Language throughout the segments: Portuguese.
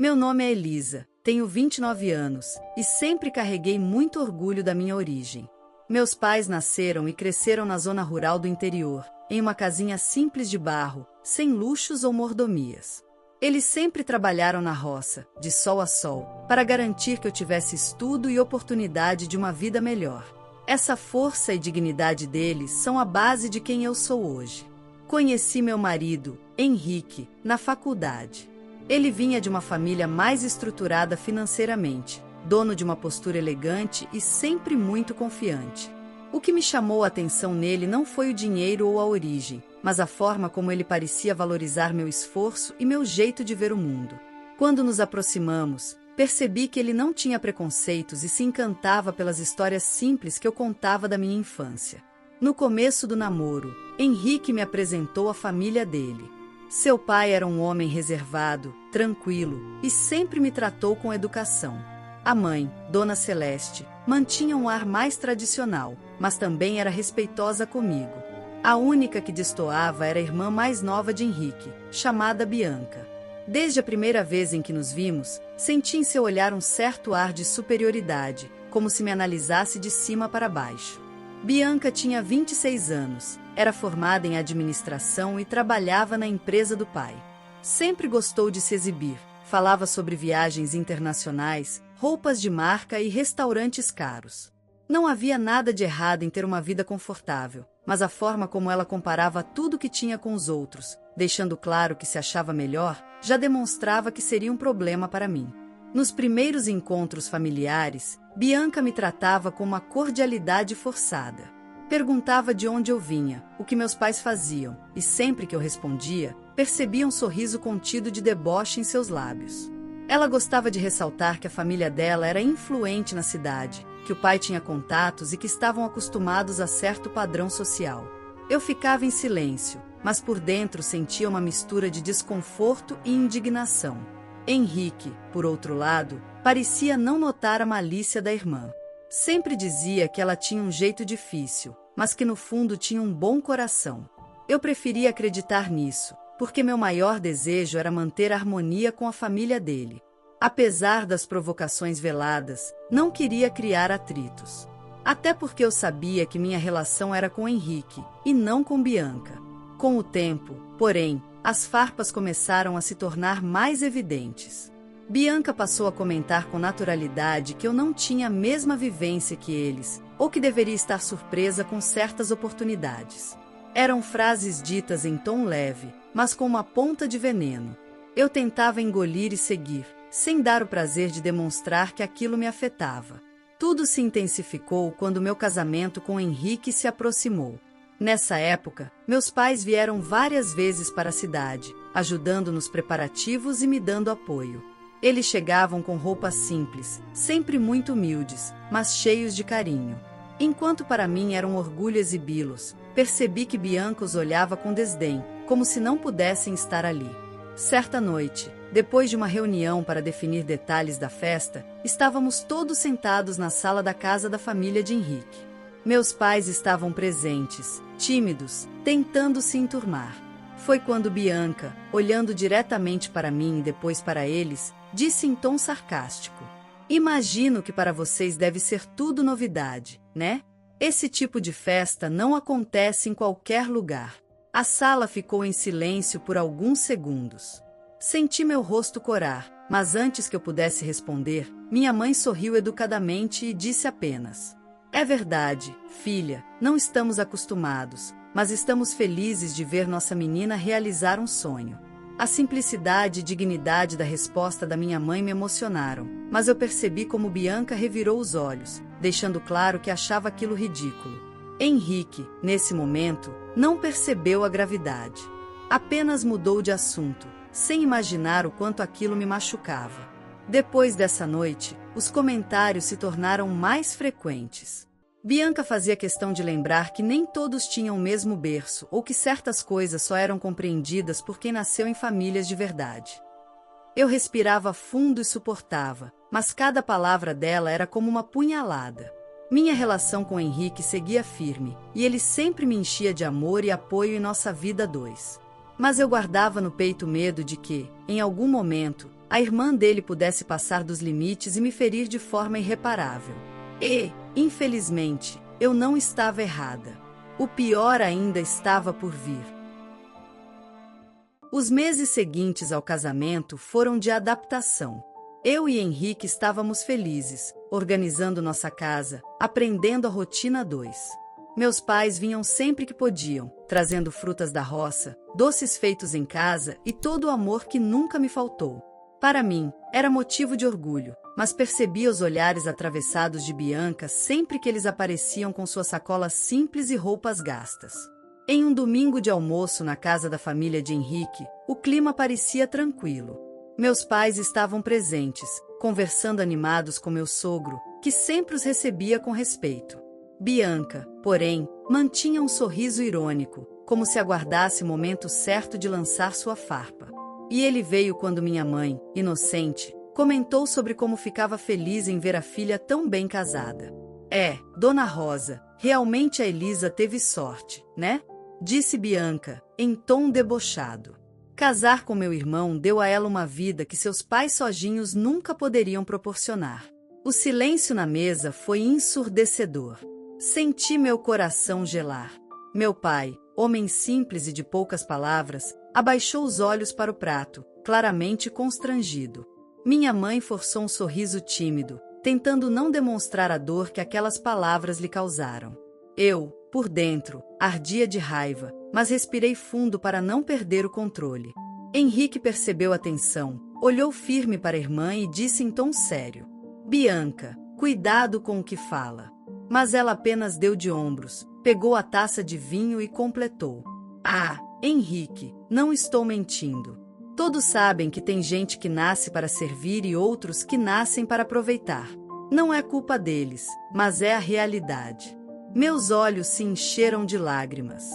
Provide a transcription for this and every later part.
Meu nome é Elisa, tenho 29 anos e sempre carreguei muito orgulho da minha origem. Meus pais nasceram e cresceram na zona rural do interior, em uma casinha simples de barro, sem luxos ou mordomias. Eles sempre trabalharam na roça, de sol a sol, para garantir que eu tivesse estudo e oportunidade de uma vida melhor. Essa força e dignidade deles são a base de quem eu sou hoje. Conheci meu marido, Henrique, na faculdade. Ele vinha de uma família mais estruturada financeiramente, dono de uma postura elegante e sempre muito confiante. O que me chamou a atenção nele não foi o dinheiro ou a origem, mas a forma como ele parecia valorizar meu esforço e meu jeito de ver o mundo. Quando nos aproximamos, percebi que ele não tinha preconceitos e se encantava pelas histórias simples que eu contava da minha infância. No começo do namoro, Henrique me apresentou a família dele. Seu pai era um homem reservado, tranquilo e sempre me tratou com educação. A mãe, Dona Celeste, mantinha um ar mais tradicional, mas também era respeitosa comigo. A única que destoava era a irmã mais nova de Henrique, chamada Bianca. Desde a primeira vez em que nos vimos, senti em seu olhar um certo ar de superioridade, como se me analisasse de cima para baixo. Bianca tinha 26 anos, era formada em administração e trabalhava na empresa do pai. Sempre gostou de se exibir, falava sobre viagens internacionais, roupas de marca e restaurantes caros. Não havia nada de errado em ter uma vida confortável, mas a forma como ela comparava tudo que tinha com os outros, deixando claro que se achava melhor, já demonstrava que seria um problema para mim. Nos primeiros encontros familiares, Bianca me tratava com uma cordialidade forçada. Perguntava de onde eu vinha, o que meus pais faziam, e sempre que eu respondia, percebia um sorriso contido de deboche em seus lábios. Ela gostava de ressaltar que a família dela era influente na cidade, que o pai tinha contatos e que estavam acostumados a certo padrão social. Eu ficava em silêncio, mas por dentro sentia uma mistura de desconforto e indignação. Henrique, por outro lado, parecia não notar a malícia da irmã. Sempre dizia que ela tinha um jeito difícil, mas que no fundo tinha um bom coração. Eu preferia acreditar nisso, porque meu maior desejo era manter a harmonia com a família dele. Apesar das provocações veladas, não queria criar atritos. Até porque eu sabia que minha relação era com Henrique, e não com Bianca. Com o tempo, porém, as farpas começaram a se tornar mais evidentes. Bianca passou a comentar com naturalidade que eu não tinha a mesma vivência que eles, ou que deveria estar surpresa com certas oportunidades. Eram frases ditas em tom leve, mas com uma ponta de veneno. Eu tentava engolir e seguir, sem dar o prazer de demonstrar que aquilo me afetava. Tudo se intensificou quando meu casamento com Henrique se aproximou. Nessa época, meus pais vieram várias vezes para a cidade, ajudando nos preparativos e me dando apoio. Eles chegavam com roupas simples, sempre muito humildes, mas cheios de carinho. Enquanto para mim era um orgulho exibi-los, percebi que Bianca os olhava com desdém, como se não pudessem estar ali. Certa noite, depois de uma reunião para definir detalhes da festa, estávamos todos sentados na sala da casa da família de Henrique. Meus pais estavam presentes, tímidos, tentando se enturmar. Foi quando Bianca, olhando diretamente para mim e depois para eles, disse em tom sarcástico: "Imagino que para vocês deve ser tudo novidade, né? Esse tipo de festa não acontece em qualquer lugar." A sala ficou em silêncio por alguns segundos. Senti meu rosto corar, mas antes que eu pudesse responder, minha mãe sorriu educadamente e disse apenas: "É verdade, filha, não estamos acostumados, mas estamos felizes de ver nossa menina realizar um sonho." A simplicidade e dignidade da resposta da minha mãe me emocionaram, mas eu percebi como Bianca revirou os olhos, deixando claro que achava aquilo ridículo. Henrique, nesse momento, não percebeu a gravidade. Apenas mudou de assunto, sem imaginar o quanto aquilo me machucava. Depois dessa noite, os comentários se tornaram mais frequentes. Bianca fazia questão de lembrar que nem todos tinham o mesmo berço ou que certas coisas só eram compreendidas por quem nasceu em famílias de verdade. Eu respirava fundo e suportava, mas cada palavra dela era como uma punhalada. Minha relação com Henrique seguia firme, e ele sempre me enchia de amor e apoio em nossa vida a dois. Mas eu guardava no peito o medo de que, em algum momento, a irmã dele pudesse passar dos limites e me ferir de forma irreparável. E, infelizmente, eu não estava errada. O pior ainda estava por vir. Os meses seguintes ao casamento foram de adaptação. Eu e Henrique estávamos felizes, organizando nossa casa, aprendendo a rotina a dois. Meus pais vinham sempre que podiam, trazendo frutas da roça, doces feitos em casa e todo o amor que nunca me faltou. Para mim, era motivo de orgulho, mas percebia os olhares atravessados de Bianca sempre que eles apareciam com suas sacolas simples e roupas gastas. Em um domingo de almoço na casa da família de Henrique, o clima parecia tranquilo. Meus pais estavam presentes, conversando animados com meu sogro, que sempre os recebia com respeito. Bianca, porém, mantinha um sorriso irônico, como se aguardasse o momento certo de lançar sua farpa. E ele veio quando minha mãe, inocente, comentou sobre como ficava feliz em ver a filha tão bem casada. Dona Rosa, realmente a Elisa teve sorte, né? Disse Bianca, em tom debochado. Casar com meu irmão deu a ela uma vida que seus pais sozinhos nunca poderiam proporcionar. O silêncio na mesa foi ensurdecedor. Senti meu coração gelar. Meu pai, homem simples e de poucas palavras, abaixou os olhos para o prato, claramente constrangido. Minha mãe forçou um sorriso tímido, tentando não demonstrar a dor que aquelas palavras lhe causaram. Eu, por dentro, ardia de raiva, mas respirei fundo para não perder o controle. Henrique percebeu a tensão, olhou firme para a irmã e disse em tom sério: Bianca, cuidado com o que fala. Mas ela apenas deu de ombros, pegou a taça de vinho e completou. Henrique, não estou mentindo. Todos sabem que tem gente que nasce para servir e outros que nascem para aproveitar. Não é culpa deles, mas é a realidade. Meus olhos se encheram de lágrimas.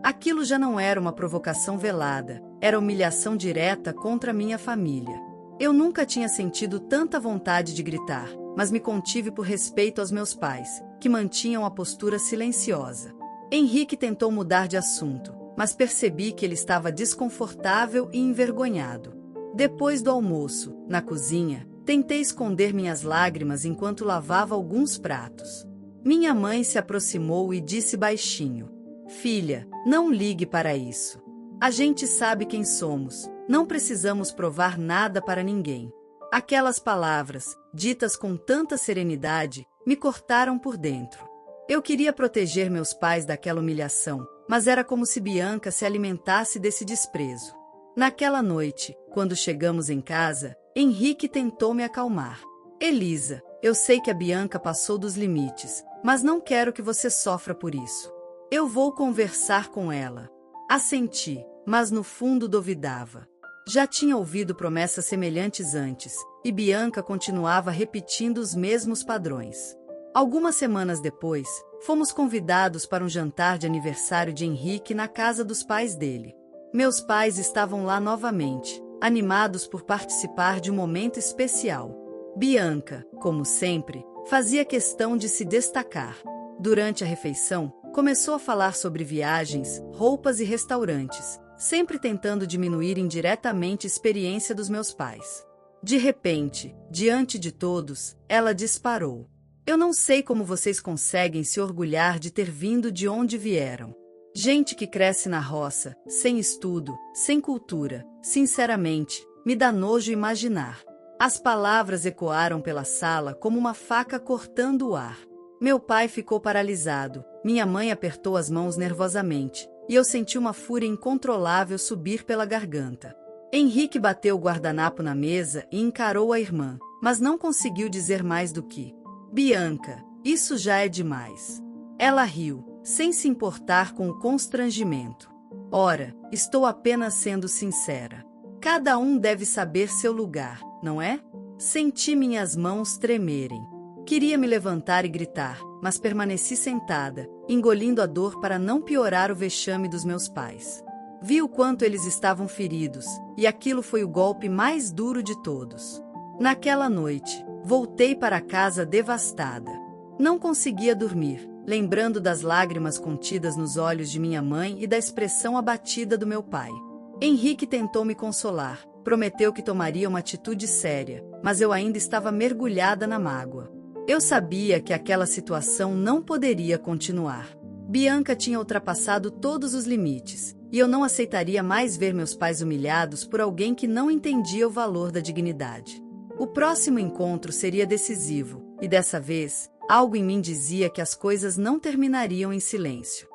Aquilo já não era uma provocação velada, era humilhação direta contra minha família. Eu nunca tinha sentido tanta vontade de gritar, mas me contive por respeito aos meus pais, que mantinham a postura silenciosa. Henrique tentou mudar de assunto, mas percebi que ele estava desconfortável e envergonhado. Depois do almoço, na cozinha, tentei esconder minhas lágrimas enquanto lavava alguns pratos. Minha mãe se aproximou e disse baixinho: Filha, não ligue para isso. A gente sabe quem somos, não precisamos provar nada para ninguém. Aquelas palavras, ditas com tanta serenidade, me cortaram por dentro. Eu queria proteger meus pais daquela humilhação, mas era como se Bianca se alimentasse desse desprezo. Naquela noite, quando chegamos em casa, Henrique tentou me acalmar. Elisa, eu sei que a Bianca passou dos limites, mas não quero que você sofra por isso. Eu vou conversar com ela. Assenti, mas no fundo duvidava. Já tinha ouvido promessas semelhantes antes, e Bianca continuava repetindo os mesmos padrões. Algumas semanas depois, fomos convidados para um jantar de aniversário de Henrique na casa dos pais dele. Meus pais estavam lá novamente, animados por participar de um momento especial. Bianca, como sempre, fazia questão de se destacar. Durante a refeição, começou a falar sobre viagens, roupas e restaurantes, sempre tentando diminuir indiretamente a experiência dos meus pais. De repente, diante de todos, ela disparou: Eu não sei como vocês conseguem se orgulhar de ter vindo de onde vieram. Gente que cresce na roça, sem estudo, sem cultura, sinceramente, me dá nojo imaginar. As palavras ecoaram pela sala como uma faca cortando o ar. Meu pai ficou paralisado, minha mãe apertou as mãos nervosamente, e eu senti uma fúria incontrolável subir pela garganta. Henrique bateu o guardanapo na mesa e encarou a irmã, mas não conseguiu dizer mais do que: Bianca, isso já é demais. Ela riu, sem se importar com o constrangimento. Ora, estou apenas sendo sincera. Cada um deve saber seu lugar, não é? Senti minhas mãos tremerem. Queria me levantar e gritar, mas permaneci sentada, engolindo a dor para não piorar o vexame dos meus pais. Vi o quanto eles estavam feridos, e aquilo foi o golpe mais duro de todos. Naquela noite, voltei para casa devastada. Não conseguia dormir, lembrando das lágrimas contidas nos olhos de minha mãe e da expressão abatida do meu pai. Henrique tentou me consolar, prometeu que tomaria uma atitude séria, mas eu ainda estava mergulhada na mágoa. Eu sabia que aquela situação não poderia continuar. Bianca tinha ultrapassado todos os limites, e eu não aceitaria mais ver meus pais humilhados por alguém que não entendia o valor da dignidade. O próximo encontro seria decisivo, e dessa vez, algo em mim dizia que as coisas não terminariam em silêncio.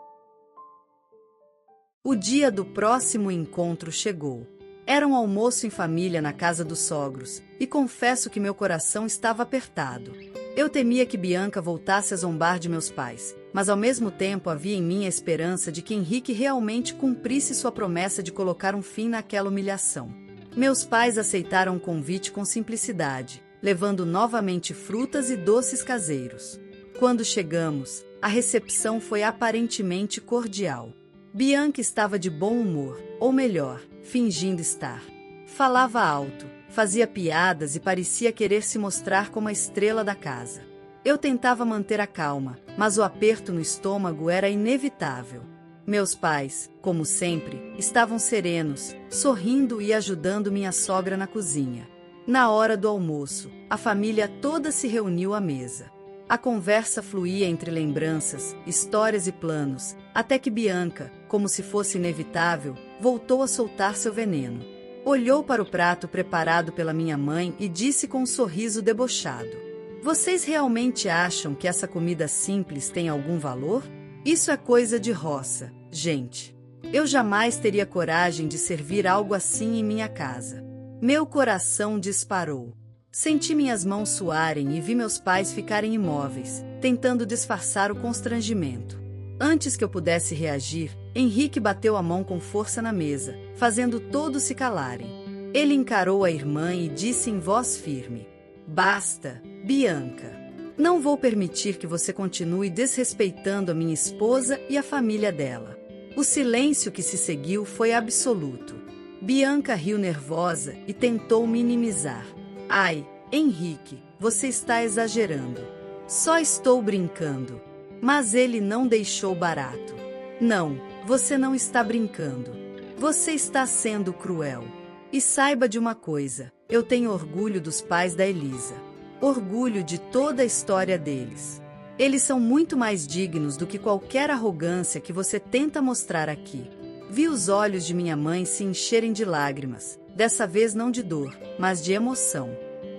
O dia do próximo encontro chegou. Era um almoço em família na casa dos sogros, e confesso que meu coração estava apertado. Eu temia que Bianca voltasse a zombar de meus pais, mas ao mesmo tempo havia em mim a esperança de que Henrique realmente cumprisse sua promessa de colocar um fim naquela humilhação. Meus pais aceitaram o convite com simplicidade, levando novamente frutas e doces caseiros. Quando chegamos, a recepção foi aparentemente cordial. Bianca estava de bom humor, ou melhor, fingindo estar. Falava alto, fazia piadas e parecia querer se mostrar como a estrela da casa. Eu tentava manter a calma, mas o aperto no estômago era inevitável. Meus pais, como sempre, estavam serenos, sorrindo e ajudando minha sogra na cozinha. Na hora do almoço, a família toda se reuniu à mesa. A conversa fluía entre lembranças, histórias e planos, até que Bianca, como se fosse inevitável, voltou a soltar seu veneno. Olhou para o prato preparado pela minha mãe e disse com um sorriso debochado: "Vocês realmente acham que essa comida simples tem algum valor? Isso é coisa de roça, gente. Eu jamais teria coragem de servir algo assim em minha casa." Meu coração disparou. Senti minhas mãos suarem e vi meus pais ficarem imóveis, tentando disfarçar o constrangimento. Antes que eu pudesse reagir, Henrique bateu a mão com força na mesa, fazendo todos se calarem. Ele encarou a irmã e disse em voz firme: "Basta, Bianca. Não vou permitir que você continue desrespeitando a minha esposa e a família dela." O silêncio que se seguiu foi absoluto. Bianca riu nervosa e tentou minimizar. "Ai, Henrique, você está exagerando. Só estou brincando." Mas ele não deixou barato. "Não, você não está brincando. Você está sendo cruel. E saiba de uma coisa, eu tenho orgulho dos pais da Elisa. Orgulho de toda a história deles. Eles são muito mais dignos do que qualquer arrogância que você tenta mostrar aqui." Vi os olhos de minha mãe se encherem de lágrimas, dessa vez não de dor, mas de emoção.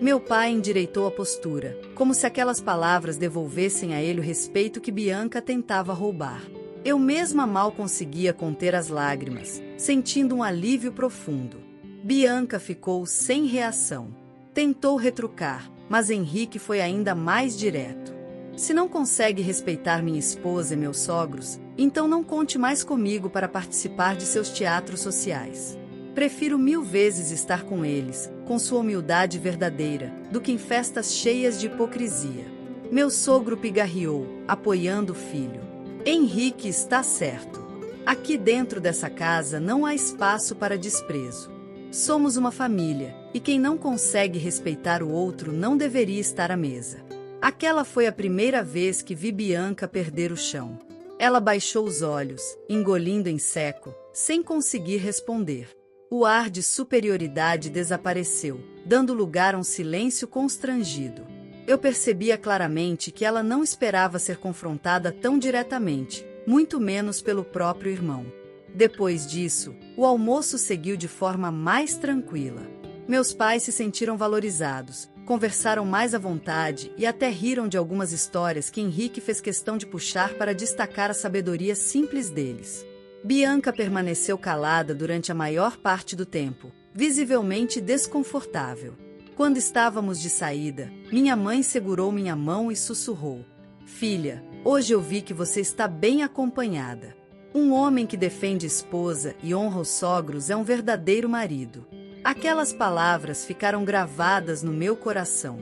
Meu pai endireitou a postura, como se aquelas palavras devolvessem a ele o respeito que Bianca tentava roubar. Eu mesma mal conseguia conter as lágrimas, sentindo um alívio profundo. Bianca ficou sem reação. Tentou retrucar, mas Henrique foi ainda mais direto. "Se não consegue respeitar minha esposa e meus sogros, então não conte mais comigo para participar de seus teatros sociais. Prefiro 1000 vezes estar com eles, com sua humildade verdadeira, do que em festas cheias de hipocrisia." Meu sogro pigarreou, apoiando o filho. "Henrique está certo. Aqui dentro dessa casa não há espaço para desprezo. Somos uma família, e quem não consegue respeitar o outro não deveria estar à mesa." Aquela foi a primeira vez que vi Bianca perder o chão. Ela baixou os olhos, engolindo em seco, sem conseguir responder. O ar de superioridade desapareceu, dando lugar a um silêncio constrangido. Eu percebia claramente que ela não esperava ser confrontada tão diretamente, muito menos pelo próprio irmão. Depois disso, o almoço seguiu de forma mais tranquila. Meus pais se sentiram valorizados, conversaram mais à vontade e até riram de algumas histórias que Henrique fez questão de puxar para destacar a sabedoria simples deles. Bianca permaneceu calada durante a maior parte do tempo, visivelmente desconfortável. Quando estávamos de saída, minha mãe segurou minha mão e sussurrou: "Filha, hoje eu vi que você está bem acompanhada. Um homem que defende a esposa e honra os sogros é um verdadeiro marido." Aquelas palavras ficaram gravadas no meu coração.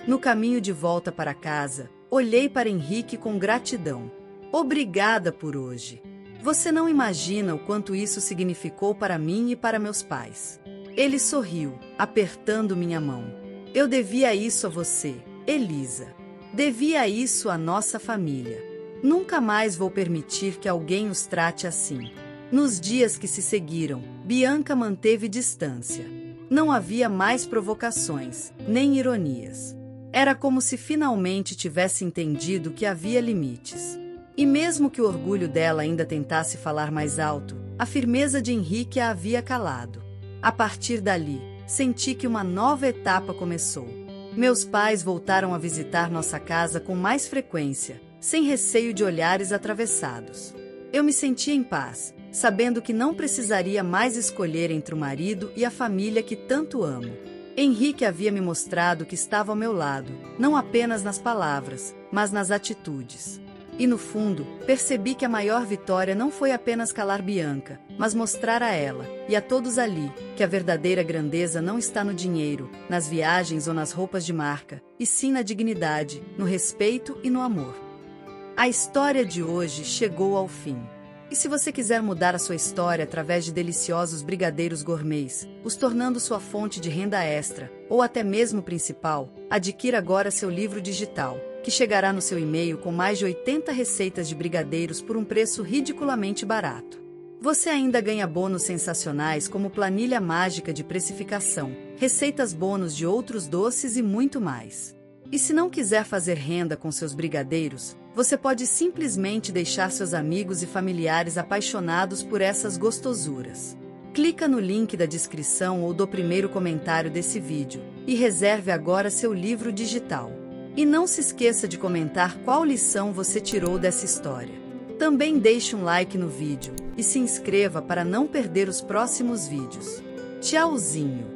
No caminho de volta para casa, olhei para Henrique com gratidão. "Obrigada por hoje. Você não imagina o quanto isso significou para mim e para meus pais." Ele sorriu, apertando minha mão. "Eu devia isso a você, Elisa. Devia isso à nossa família. Nunca mais vou permitir que alguém os trate assim." Nos dias que se seguiram, Bianca manteve distância. Não havia mais provocações, nem ironias. Era como se finalmente tivesse entendido que havia limites. E mesmo que o orgulho dela ainda tentasse falar mais alto, a firmeza de Henrique a havia calado. A partir dali, senti que uma nova etapa começou. Meus pais voltaram a visitar nossa casa com mais frequência, sem receio de olhares atravessados. Eu me sentia em paz, sabendo que não precisaria mais escolher entre o marido e a família que tanto amo. Henrique havia me mostrado que estava ao meu lado, não apenas nas palavras, mas nas atitudes. E no fundo, percebi que a maior vitória não foi apenas calar Bianca, mas mostrar a ela, e a todos ali, que a verdadeira grandeza não está no dinheiro, nas viagens ou nas roupas de marca, e sim na dignidade, no respeito e no amor. A história de hoje chegou ao fim. E se você quiser mudar a sua história através de deliciosos brigadeiros gourmets, os tornando sua fonte de renda extra, ou até mesmo principal, adquira agora seu livro digital, que chegará no seu e-mail com mais de 80 receitas de brigadeiros por um preço ridiculamente barato. Você ainda ganha bônus sensacionais como planilha mágica de precificação, receitas bônus de outros doces e muito mais. E se não quiser fazer renda com seus brigadeiros, você pode simplesmente deixar seus amigos e familiares apaixonados por essas gostosuras. Clica no link da descrição ou do primeiro comentário desse vídeo e reserve agora seu livro digital. E não se esqueça de comentar qual lição você tirou dessa história. Também deixe um like no vídeo e se inscreva para não perder os próximos vídeos. Tchauzinho!